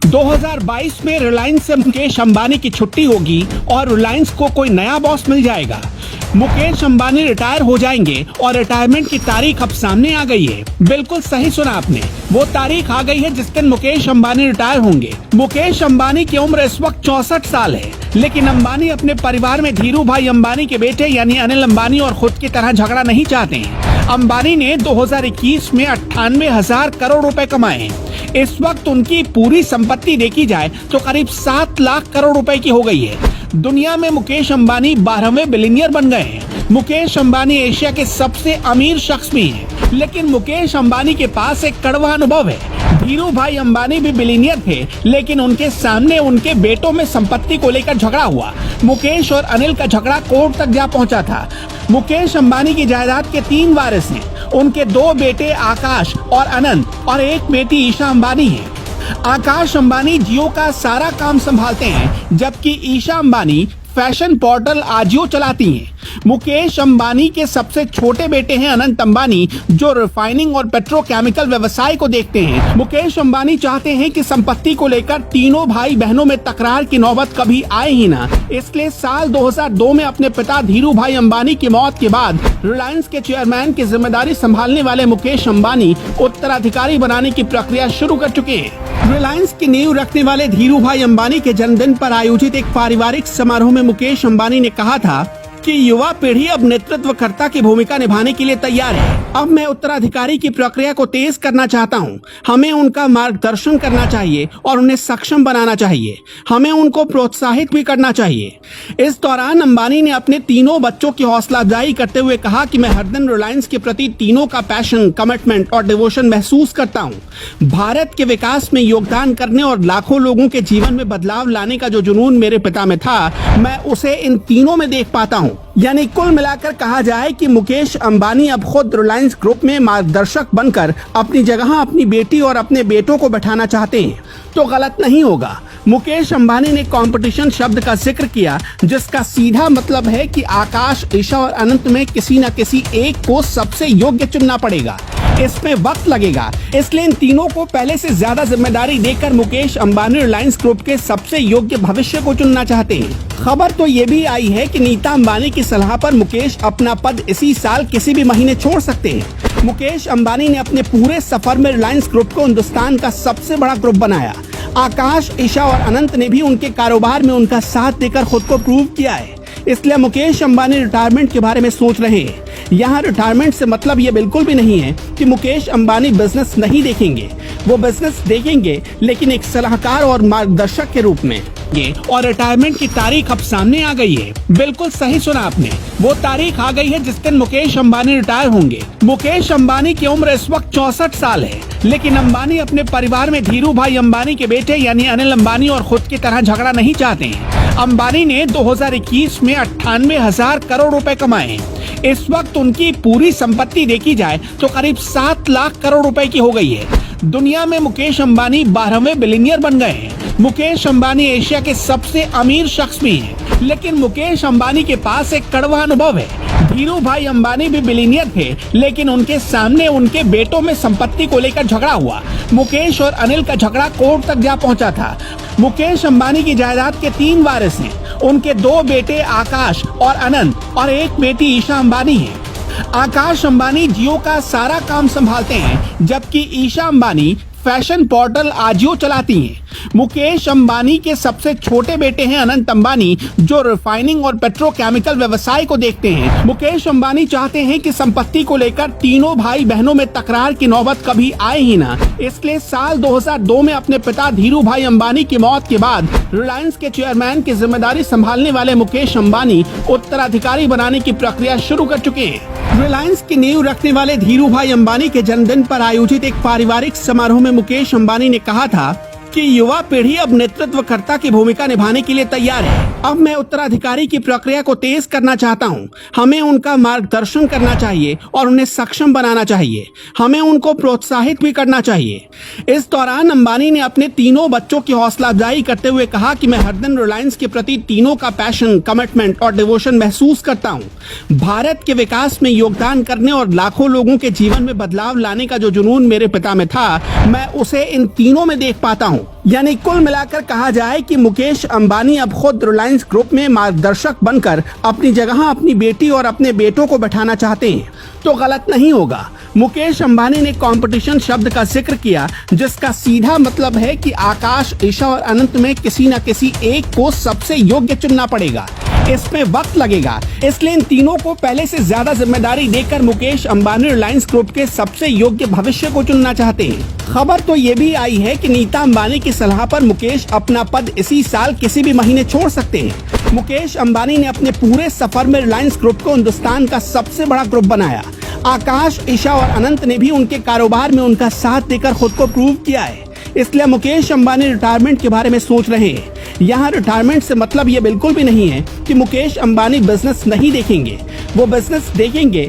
2022 में रिलायंस से मुकेश अंबानी की छुट्टी होगी और रिलायंस को कोई नया बॉस मिल जाएगा। मुकेश अंबानी रिटायर हो जाएंगे और रिटायरमेंट की तारीख अब सामने आ गई है। बिल्कुल सही सुना आपने, वो तारीख आ गई है जिस दिन मुकेश अंबानी रिटायर होंगे। मुकेश अंबानी की उम्र इस वक्त 64 साल है, लेकिन अंबानी अपने परिवार में धीरू भाई अंबानी के बेटे यानी अनिल अंबानी और खुद की तरह झगड़ा नहीं चाहते हैं। अंबानी ने 2021 में 98,000 करोड़ रुपए कमाए। इस वक्त उनकी पूरी संपत्ति देखी जाए तो करीब 7 लाख करोड़ रुपए की हो गई है। दुनिया में मुकेश अंबानी 12वें बिलियनियर बन गए हैं। मुकेश अंबानी एशिया के सबसे अमीर शख्स भी हैं, लेकिन मुकेश अंबानी के पास एक कड़वा अनुभव है। धीरू भाई अंबानी भी बिलियनियर थे, लेकिन उनके सामने उनके बेटों में संपत्ति को लेकर झगड़ा हुआ। मुकेश और अनिल का झगड़ा कोर्ट तक जा पहुंचा था। मुकेश अंबानी की जायदाद के 3 वारिस हैं। उनके 2 बेटे आकाश और अनंत और एक बेटी ईशा अंबानी है। आकाश अंबानी जियो का सारा काम संभालते हैं, जबकि ईशा अंबानी फैशन पोर्टल आजियो चलाती हैं। मुकेश अंबानी के सबसे छोटे बेटे हैं अनंत अंबानी, जो रिफाइनिंग और पेट्रोकेमिकल व्यवसाय को देखते हैं। मुकेश अंबानी चाहते हैं कि संपत्ति को लेकर तीनों भाई बहनों में तकरार की नौबत कभी आए ही ना, इसलिए साल 2002 में अपने पिता धीरू भाई अंबानी की मौत के बाद रिलायंस के चेयरमैन की जिम्मेदारी संभालने वाले मुकेश अंबानी उत्तराधिकारी बनाने की प्रक्रिया शुरू कर चुके हैं। रिलायंस की नींव रखने वाले धीरू भाई अंबानी के जन्मदिन पर आयोजित एक पारिवारिक समारोह में मुकेश अंबानी ने कहा था कि युवा पीढ़ी अब नेतृत्वकर्ता की भूमिका निभाने के लिए तैयार है। अब मैं उत्तराधिकारी की प्रक्रिया को तेज करना चाहता हूँ। हमें उनका मार्गदर्शन करना चाहिए और उन्हें सक्षम बनाना चाहिए। हमें उनको प्रोत्साहित भी करना चाहिए। इस दौरान अंबानी ने अपने तीनों बच्चों की हौसला अफजाई करते हुए कहा कि मैं हर दिन रिलायंस के प्रति तीनों का पैशन, कमिटमेंट और डिवोशन महसूस करता हूँ। भारत के विकास में योगदान करने और लाखों लोगों के जीवन में बदलाव लाने का जो जुनून मेरे पिता में था, मैं उसे इन तीनों में देख पाता हूँ। यानी कुल मिलाकर कहा जाए कि मुकेश अंबानी अब खुद रिलायंस ग्रुप में मार्गदर्शक बनकर अपनी जगह अपनी बेटी और अपने बेटों को बैठाना चाहते हैं, तो गलत नहीं होगा। मुकेश अंबानी ने कंपटीशन शब्द का जिक्र किया, जिसका सीधा मतलब है कि आकाश, ईशा और अनंत में किसी न किसी एक को सबसे योग्य चुनना पड़ेगा। इसमें वक्त लगेगा, इसलिए इन तीनों को पहले से ज्यादा जिम्मेदारी देकर मुकेश अंबानी रिलायंस ग्रुप के सबसे योग्य भविष्य को चुनना चाहते हैं। खबर तो ये भी आई है कि नीता अंबानी की सलाह पर मुकेश अपना पद इसी साल किसी भी महीने छोड़ सकते हैं। मुकेश अंबानी ने अपने पूरे सफर में रिलायंस ग्रुप को हिंदुस्तान का सबसे बड़ा ग्रुप बनाया। आकाश, ईशा और अनंत ने भी उनके कारोबार में उनका साथ देकर खुद को प्रूव किया है। इसलिए मुकेश अंबानी रिटायरमेंट के बारे में सोच रहे हैं। यहाँ रिटायरमेंट से मतलब ये बिल्कुल भी नहीं है कि मुकेश अंबानी बिजनेस नहीं देखेंगे। वो बिजनेस देखेंगे, लेकिन एक सलाहकार और मार्गदर्शक के रूप में। और रिटायरमेंट की तारीख अब सामने आ गई है। बिल्कुल सही सुना आपने, वो तारीख आ गई है जिस दिन मुकेश अंबानी रिटायर होंगे। मुकेश अंबानी की उम्र इस वक्त 64 साल है, लेकिन अंबानी अपने परिवार में धीरू भाई अंबानी के बेटे यानी अनिल अंबानी और खुद की तरह झगड़ा नहीं चाहते हैं। अंबानी ने 2021 में 98,000 करोड़ रुपए कमाए। इस वक्त उनकी पूरी संपत्ति देखी जाए तो करीब 7 लाख करोड़ रुपए की हो गई है। दुनिया में मुकेश अंबानी 12वें बिलियनियर बन गए हैं। मुकेश अंबानी एशिया के सबसे अमीर शख्स भी हैं, लेकिन मुकेश अंबानी के पास एक कड़वा अनुभव है। धीरू भाई अंबानी भी बिलियनियर थे, लेकिन उनके सामने उनके बेटों में संपत्ति को लेकर झगड़ा हुआ। मुकेश और अनिल का झगड़ा कोर्ट तक जा पहुंचा था। मुकेश अंबानी की जायदाद के 3 वारिस हैं। उनके 2 बेटे आकाश और अनंत और एक बेटी ईशा अंबानी है। आकाश अंबानी जियो का सारा काम संभालते हैं, जबकि ईशा अंबानी फैशन पोर्टल आजियो चलाती हैं। मुकेश अंबानी के सबसे छोटे बेटे हैं अनंत अंबानी, जो रिफाइनिंग और पेट्रोकेमिकल व्यवसाय को देखते हैं। मुकेश अंबानी चाहते हैं कि संपत्ति को लेकर तीनों भाई बहनों में तकरार की नौबत कभी आए ही ना, इसलिए साल 2002 में अपने पिता धीरू भाई अंबानी की मौत के बाद रिलायंस के चेयरमैन की जिम्मेदारी संभालने वाले मुकेश अंबानी उत्तराधिकारी बनाने की प्रक्रिया शुरू कर चुके हैं। रिलायंस की नींव रखने वाले धीरू भाई अंबानी के जन्मदिन पर आयोजित एक पारिवारिक समारोह में मुकेश अंबानी ने कहा था कि युवा पीढ़ी अब नेतृत्वकर्ता की भूमिका निभाने के लिए तैयार है। अब मैं उत्तराधिकारी की प्रक्रिया को तेज करना चाहता हूँ। हमें उनका मार्गदर्शन करना चाहिए और उन्हें सक्षम बनाना चाहिए। हमें उनको प्रोत्साहित भी करना चाहिए। इस दौरान अंबानी ने अपने तीनों बच्चों की हौसला अफजाई करते हुए कहा कि मैं हर दिन रिलायंस के प्रति तीनों का पैशन, कमिटमेंट और डिवोशन महसूस करता हूँ। भारत के विकास में योगदान करने और लाखों लोगों के जीवन में बदलाव लाने का जो जुनून मेरे पिता में था, मैं उसे इन तीनों में देख पाता हूँ। यानी कुल मिलाकर कहा जाए कि मुकेश अंबानी अब खुद रिलायंस ग्रुप में मार्गदर्शक बनकर अपनी जगह अपनी बेटी और अपने बेटों को बैठाना चाहते हैं तो गलत नहीं होगा। मुकेश अंबानी ने कंपटीशन शब्द का जिक्र किया, जिसका सीधा मतलब है कि आकाश, ईशा और अनंत में किसी न किसी एक को सबसे योग्य चुनना पड़ेगा। इसमें वक्त लगेगा, इसलिए इन तीनों को पहले से ज्यादा जिम्मेदारी देकर मुकेश अंबानी रिलायंस ग्रुप के सबसे योग्य भविष्य को चुनना चाहते हैं। खबर तो ये भी आई है कि नीता अंबानी की सलाह पर मुकेश अपना पद इसी साल किसी भी महीने छोड़ सकते हैं। मुकेश अंबानी ने अपने पूरे सफर में रिलायंस ग्रुप को हिंदुस्तान का सबसे बड़ा ग्रुप बनाया। आकाश, ईशा और अनंत ने भी उनके कारोबार में उनका साथ देकर खुद को प्रूव किया है। इसलिए मुकेश अंबानी रिटायरमेंट के बारे में सोच रहे हैं। यहाँ रिटायरमेंट से मतलब ये बिल्कुल भी नहीं है कि मुकेश अंबानी बिजनेस नहीं देखेंगे, वो बिजनेस देखेंगे,